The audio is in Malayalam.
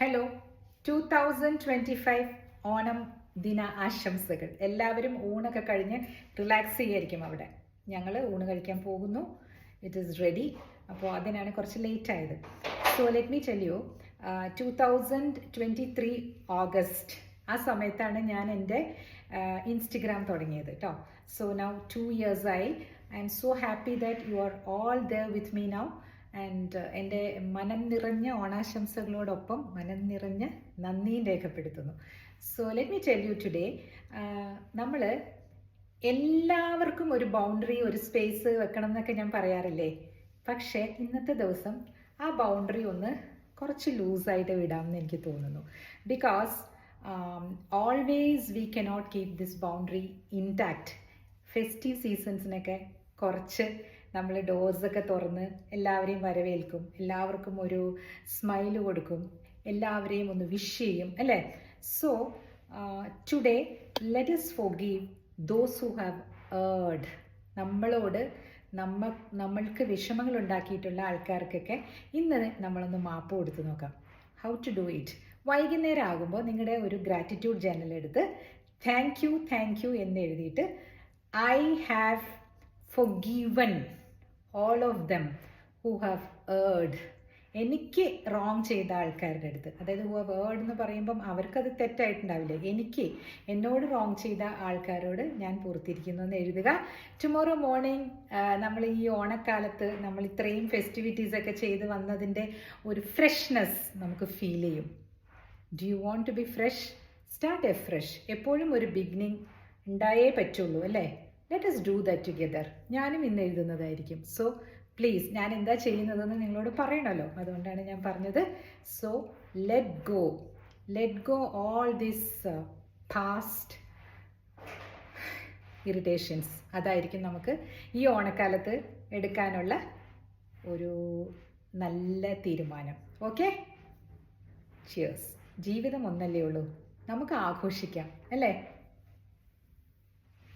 ഹലോ 2025 ഓണം ദിന ആശംസകൾ. എല്ലാവരും ഊണൊക്കെ കഴിഞ്ഞ് റിലാക്സ് ചെയ്യായിരിക്കും അവിടെ. ഞങ്ങൾ ഊണ് കഴിക്കാൻ പോകുന്നു. It is ready. അപ്പോൾ അതിനാണ് കുറച്ച് ലേറ്റ് ആയത്. So let me tell you, 2023 August ആ സമയത്താണ് ഞാൻ എൻ്റെ ഇൻസ്റ്റഗ്രാം തുടങ്ങിയത് കേട്ടോ. സോ നൗ 2 years ആയി. I M so happy that you are all there with me now. And എൻ്റെ മനം നിറഞ്ഞ ഓണാശംസകളോടൊപ്പം മനം നിറഞ്ഞ നന്ദിയും രേഖപ്പെടുത്തുന്നു. So let me tell you today, നമ്മൾ എല്ലാവർക്കും ഒരു ബൗണ്ടറി, ഒരു സ്പേസ് വെക്കണം എന്നൊക്കെ ഞാൻ പറയാറില്ലേ. പക്ഷേ ഇന്നത്തെ ദിവസം ആ ബൗണ്ടറി ഒന്ന് കുറച്ച് ലൂസായിട്ട് വിടാമെന്ന് എനിക്ക് തോന്നുന്നു. Because always we cannot keep this boundary intact. Festive സീസൺസിനൊക്കെ കുറച്ച് നമ്മൾ ഡോർസൊക്കെ തുറന്ന് എല്ലാവരെയും വരവേൽക്കും, എല്ലാവർക്കും ഒരു സ്മൈല് കൊടുക്കും, എല്ലാവരെയും ഒന്ന് വിഷ് ചെയ്യും അല്ലേ. So today let us forgive those who have hurt. നമ്മളോട് നമ്മൾക്ക് വിഷമങ്ങൾ ഉണ്ടാക്കിയിട്ടുള്ള ആൾക്കാർക്കൊക്കെ ഇന്ന് നമ്മളൊന്ന് മാപ്പ് കൊടുത്ത് നോക്കാം. How to do it? വൈകുന്നേരം ആകുമ്പോൾ നിങ്ങളുടെ ഒരു ഗ്രാറ്റിറ്റ്യൂഡ് ജേർണൽ എടുത്ത് താങ്ക് യു എന്ന് എഴുതിയിട്ട് I have forgiven all of them who have erred. എനിക്ക് റോങ് ചെയ്ത ആൾക്കാരുടെ അടുത്ത്, അതായത് who have erred എന്ന് പറയുമ്പം അവർക്കത് തെറ്റായിട്ടുണ്ടാവില്ലേ, എന്നോട് റോങ് ചെയ്ത ആൾക്കാരോട് ഞാൻ പൂർത്തിയിരിക്കുന്നു എന്ന് എഴുതുക. ടുമോറോ മോർണിംഗ് നമ്മൾ ഈ ഓണക്കാലത്ത് നമ്മൾ ഇത്രയും ഫെസ്റ്റിവിറ്റീസ് ഒക്കെ ചെയ്ത് വന്നതിൻ്റെ ഒരു ഫ്രഷ്നെസ് നമുക്ക് ഫീൽ ചെയ്യും. Do you want to be fresh? Start a fresh. എപ്പോഴും ഒരു ബിഗിനിങ് ഉണ്ടായേ പറ്റുള്ളൂ അല്ലേ. Let us do that together. ഞാനും ഇന്ന് എഴുതുന്നതായിരിക്കും. സോ പ്ലീസ്, ഞാൻ എന്താ ചെയ്യുന്നതെന്ന് നിങ്ങളോട് പറയണമല്ലോ, അതുകൊണ്ടാണ് ഞാൻ പറഞ്ഞത്. So let go all this past irritations. അതായിരിക്കും നമുക്ക് ഈ ഓണക്കാലത്ത് എടുക്കാനുള്ള ഒരു നല്ല തീരുമാനം. Okay, cheers. ജീവിതം ഒന്നല്ലേ ഉള്ളൂ, നമുക്ക് ആഘോഷിക്കാം അല്ലേ.